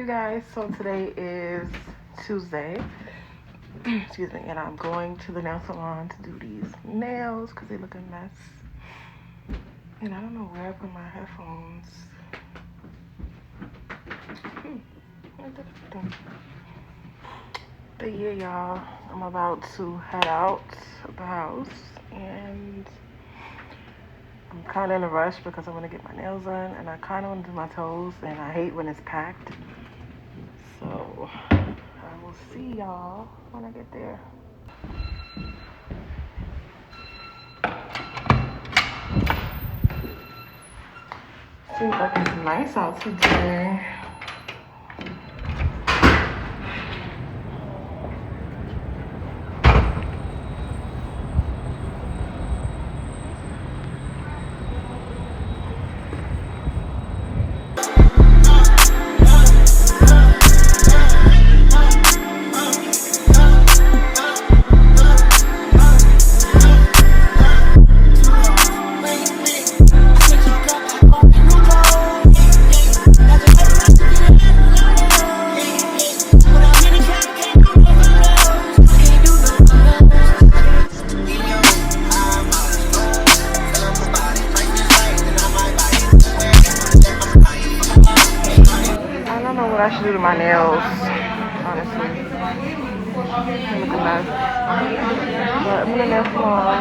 guys, so today is Tuesday. Excuse me, and I'm going to the nail salon to do these nails because they look a mess. And I don't know where I put my headphones. Where did I put them? But yeah, y'all, I'm about to head out of the house and I'm kind of in a rush because I want to get my nails done and I kind of want to do my toes and I hate when it's packed. So I will see y'all when I get there. Seems like it's nice out today. I should do to my nails, honestly. They look a mess. But I'm in the nail salon.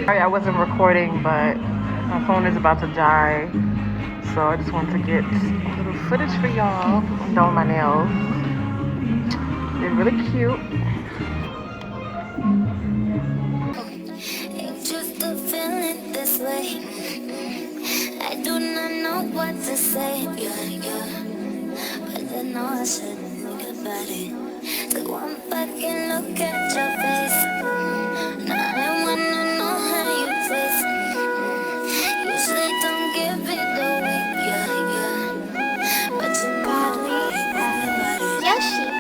Sorry, I wasn't recording, but my phone is about to die. So I just want to get a little footage for y'all. I'm done with my nails. They're really cute. Just to feel it this way. I do not know what to say, yeah. But I know I shouldn't think about it. So one fucking look at your face. Now I wanna know how you taste. Usually don't give it away, yeah. But you got me thinking about it. Yeah, shit.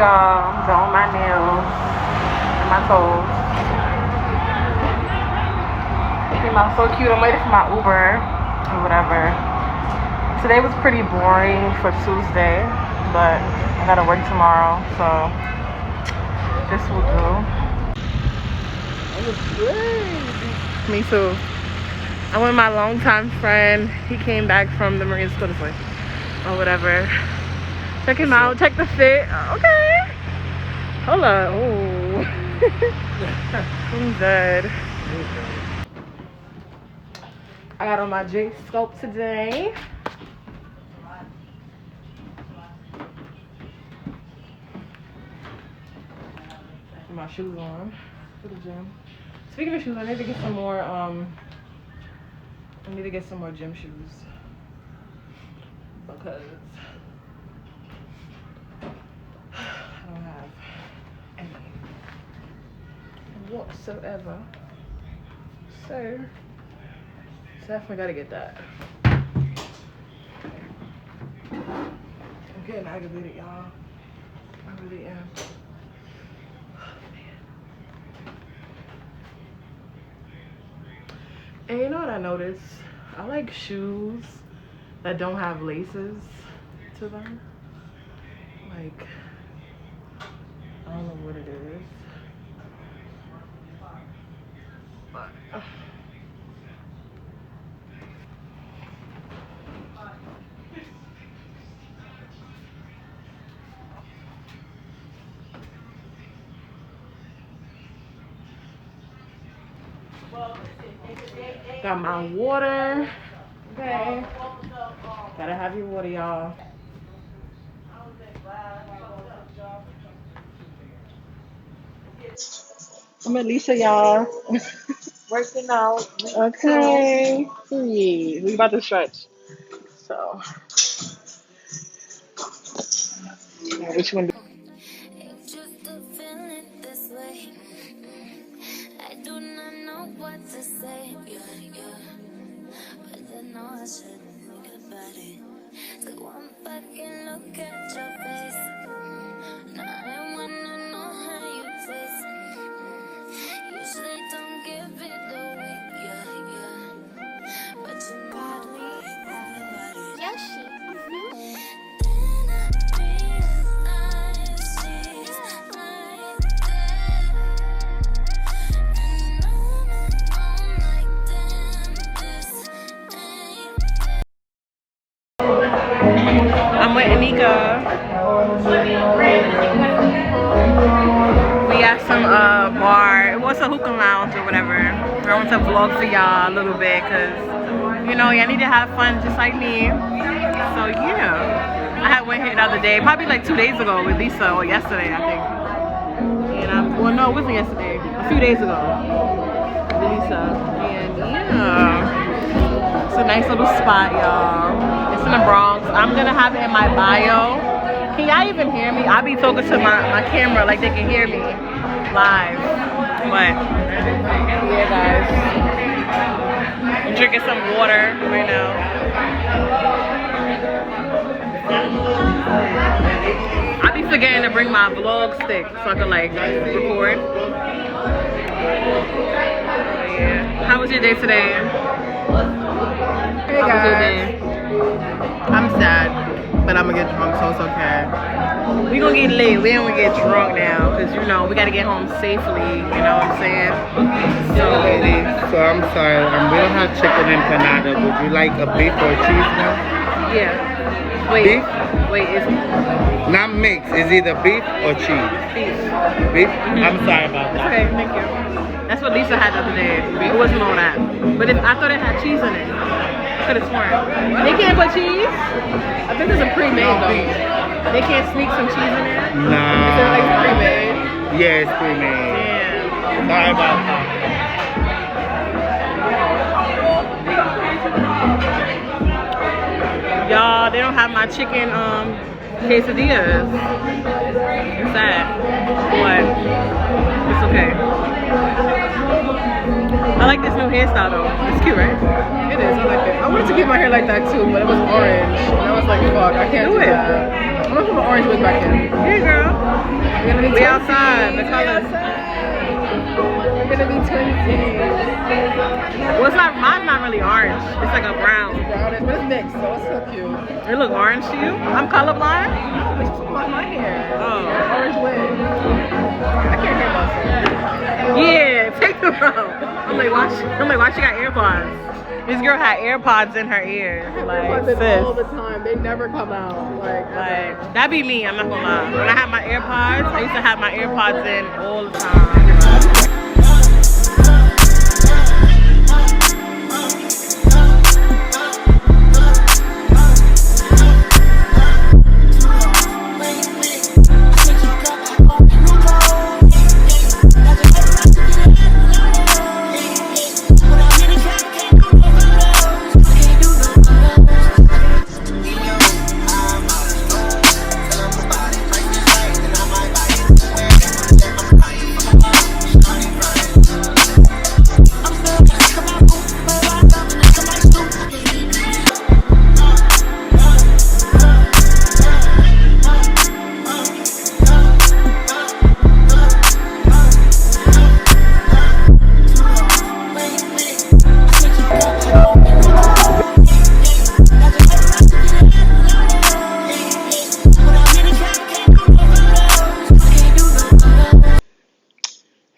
Y'all, I'm done with my nails and my toes. Came out so cute. I'm waiting for my Uber or whatever. Today was pretty boring for Tuesday, but I gotta work tomorrow, so this will do. It was great. Me too. I went with my longtime friend. He came back from the Marine School this way or whatever. Check him out, check the fit. Okay. Hold on. Oh. I'm dead. I got on my J scope today. Put my shoes on for the gym. Speaking of shoes, I need to get some more gym shoes because I don't have any whatsoever. So definitely gotta get that. I'm getting aggravated, y'all. really am. And you know what I noticed? I like shoes that don't have laces to them. Like, I don't know what it is. But, got my water. Okay. Gotta have your water, y'all. I'm Alicia, y'all. Working out. Okay. Heyyy. We about to stretch. So, yeah, which one? Ain't used to feeling this way. I do not know what to say. But I know I shouldn't think about it. So one fucking look at your face. Now I wanna know how you taste. Usually don't give it away. But you got me about it. Yoshi. Then I realize she's right there. And I'm like, damn, this ain't. I'm with Anika. We at some bar. It was a hookah lounge or whatever. I want to vlog for y'all a little bit because, you know, y'all need to have fun just like me. So yeah, I had went here the other day, probably like 2 days ago with Lisa, or yesterday I think. And well, no, it wasn't yesterday. A few days ago with Lisa. And yeah, it's a nice little spot, y'all. It's in the Bronx. I'm gonna have it in my bio. Can y'all even hear me? I'll be talking to my camera like they can hear me live. But yeah, guys, I'm drinking some water right now. I be forgetting to bring my vlog stick so I can like record. Yeah. How was your day today? Hey guys. I'm sad, but I'm gonna get drunk, so it's okay. We gonna get lit. We don't get drunk now, cause you know we gotta get home safely. You know what I'm saying? So, Lady, so I'm sorry, we don't have chicken empanada. Would you like a beef or a cheese one? yeah. Wait. Beef? Wait. Is Not mixed. It's either beef or cheese. beef? Beef? I'm sorry about that. Okay. Thank you. That's what Lisa had the other day. It wasn't all that. But I thought it had cheese in it. Could have sworn. They can't put cheese? I think there's a pre-made No, though. beef. They can't sneak some cheese in there? Is it Nah. like pre-made? Yeah, it's pre-made. Yeah. Sorry about that. Y'all, they don't have my chicken quesadillas. It's sad. But it's okay. I like this new hairstyle though. It's cute, right? It is, I like it. I wanted to get my hair like that too, but it was orange. And I was like, fuck, I can't do Do it. that. I'm gonna put my orange wig back in. Hey girl. We're gonna be We twinsies. outside. The We colors. outside. We're gonna be twinsies. Well, it's not. Mine's not really orange. It's like a brown. Brownish, but it's mixed, so it's so cute. It look orange to you? I'm colorblind. No, but you talking about my hair. Oh. Orange wig. I can't hear myself. Yeah, take them out. I'm like, why she got AirPods? This girl had AirPods in her ears. Like, AirPods in all sis. the time. They never come out. Like That be me, I'm not gonna lie. When I had my AirPods, I used to have my AirPods in all the time.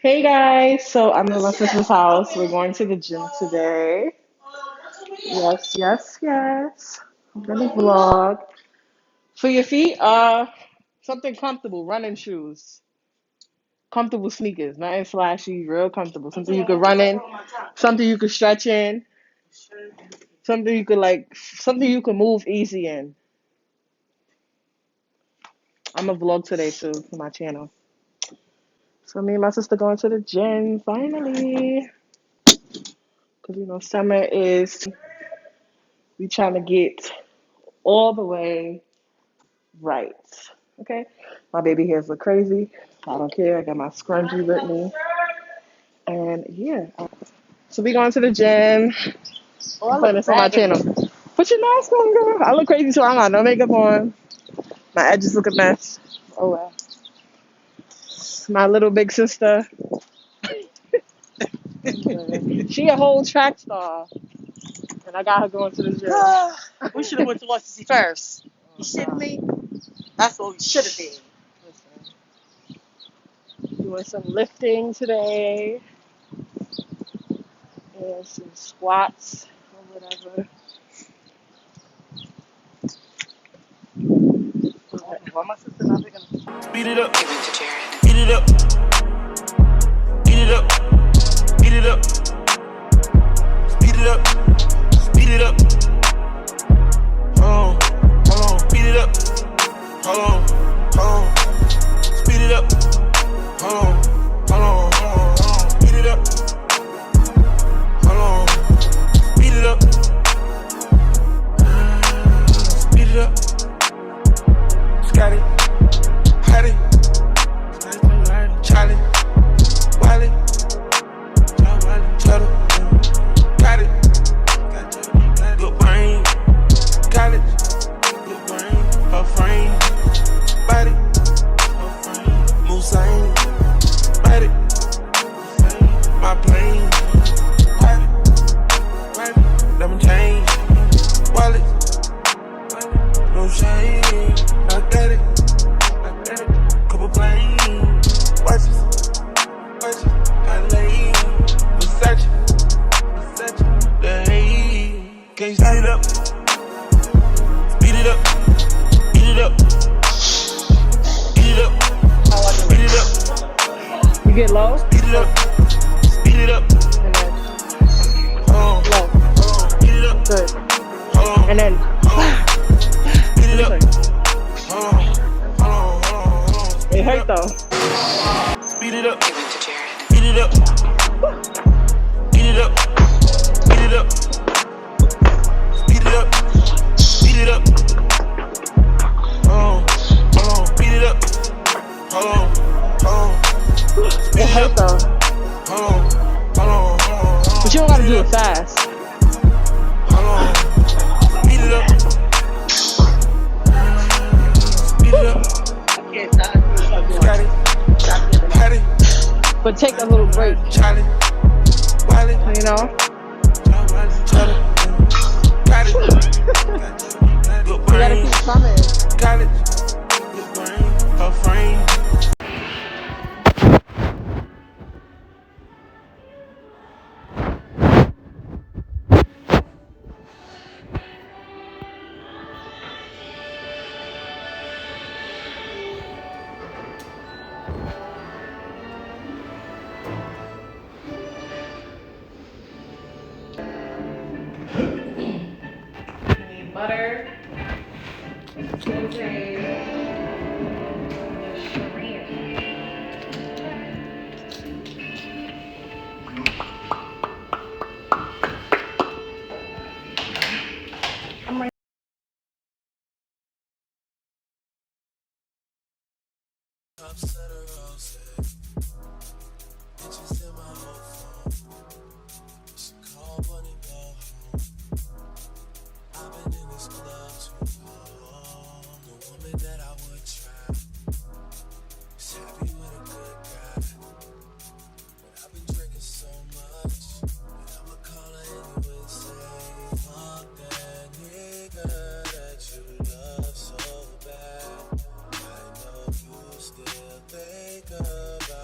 Hey guys, so I'm in my sister's house. We're going to the gym today. Yes, yes, yes. I'm gonna vlog. For your feet, something comfortable, running shoes. Comfortable sneakers, nothing flashy, real comfortable. Something you could run in, something you could stretch in, something you could something you could move easy in. I'm gonna vlog today too for my channel. So me and my sister going to the gym finally. Cause summer is, we trying to get all the way right. Okay? My baby hairs look crazy. I don't care. I got my scrunchie with me. And yeah. So we going to the gym. I'm putting this on my channel. Put your mask on, girl. I look crazy too. I got no makeup on. My edges look a mess. Oh well. My little big sister. She a whole track star. And I got her going to the gym. We should have went to Washington first. You shitting me? That's what we should have did. Doing some lifting today. And some squats or whatever. Why my sister not big enough? Speed it up. Give it to Jared. Eat it up. Eat it up. Eat it up. Speed it up. Speed it up. Hold on. Hold on. Speed it up. Hold on. Hold on. Speed it up. Hold on. Hold on. Hold on. Hold on. Speed it up. Hold on. Speed it up. Speed it up. Scotty. Hattie. Charlie. Wiley. Tuttle. Got it. Good brain. College. Good brain. Her frame. Body. Her frame. Musain. Body. My plane. Body. Lemon chain. Wallet. No shame. I got it. I got it. Couple planes. Watches. Watches. I lay. Versace. Versace. The hay. Can't speed it up. Speed it up. Eat it up. Eat it up. Speed it up. You get low? Speed it up. Speed it up. And then Hold on. low. Hold on. Speed it up. Good. Hold on. And then Hold on. Speed it up. Hold on. Hold on. Hold on. it hurt though. Speed it up. Give it to Jared. Eat it up. Eat it up. Eat it up. Speed it up. Speed it up. Hold on. Hold on. Speed it up. Hold on. Hold on. Speed It it hurt up. though. Hold on. Hold on. Hold on. But you don't gotta do it fast. Hold on. Speed it up. Speed it up. Scotty. Hattie. But take a little break, Charlie. Wiley. you know? Tuttle. Got it. Good You gotta brain. keep coming. Got it. Good brain. Her frame. Butter. Think about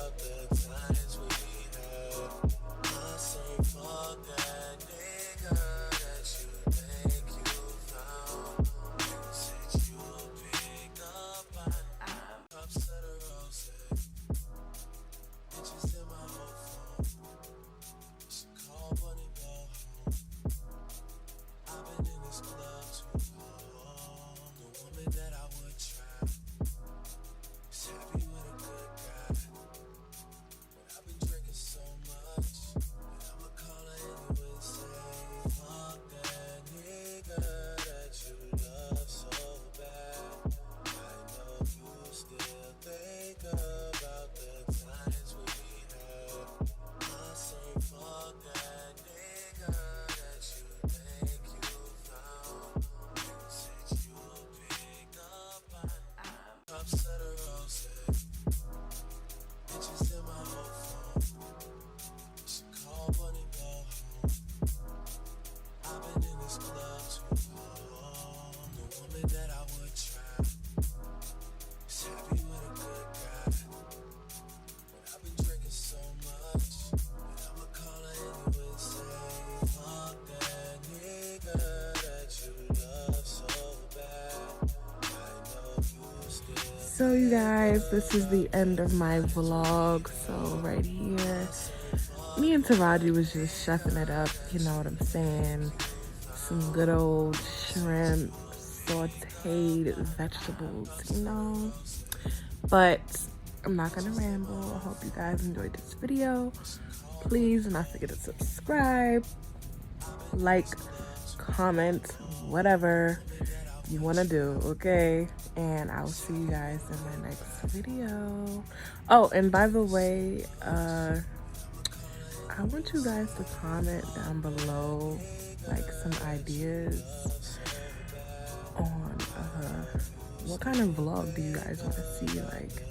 pictures in my whole phone. You should call one and go home. I've been in this club too long. The woman that I would try is happy with a good guy. But I've been drinking so much that I'ma call her anyway and say, fuck that nigga that you love so bad. I know you still. So you guys, this is the end of my vlog. So right here, me and Taraji was just chefing it up, you know what I'm saying? Some good old shrimp, sauteed vegetables, you know? But I'm not gonna ramble. I hope you guys enjoyed this video. Please do not forget to subscribe, like, comment, whatever you want to do, okay? And I'll see you guys in my next video. Oh, and by the way, I want you guys to comment down below like some ideas on what kind of vlog do you guys want to see. Like,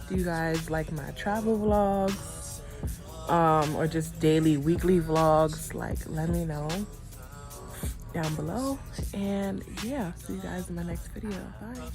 do you guys like my travel vlogs, or just daily, weekly vlogs? Like, let me know down below. And yeah, see you guys in my next video. Bye.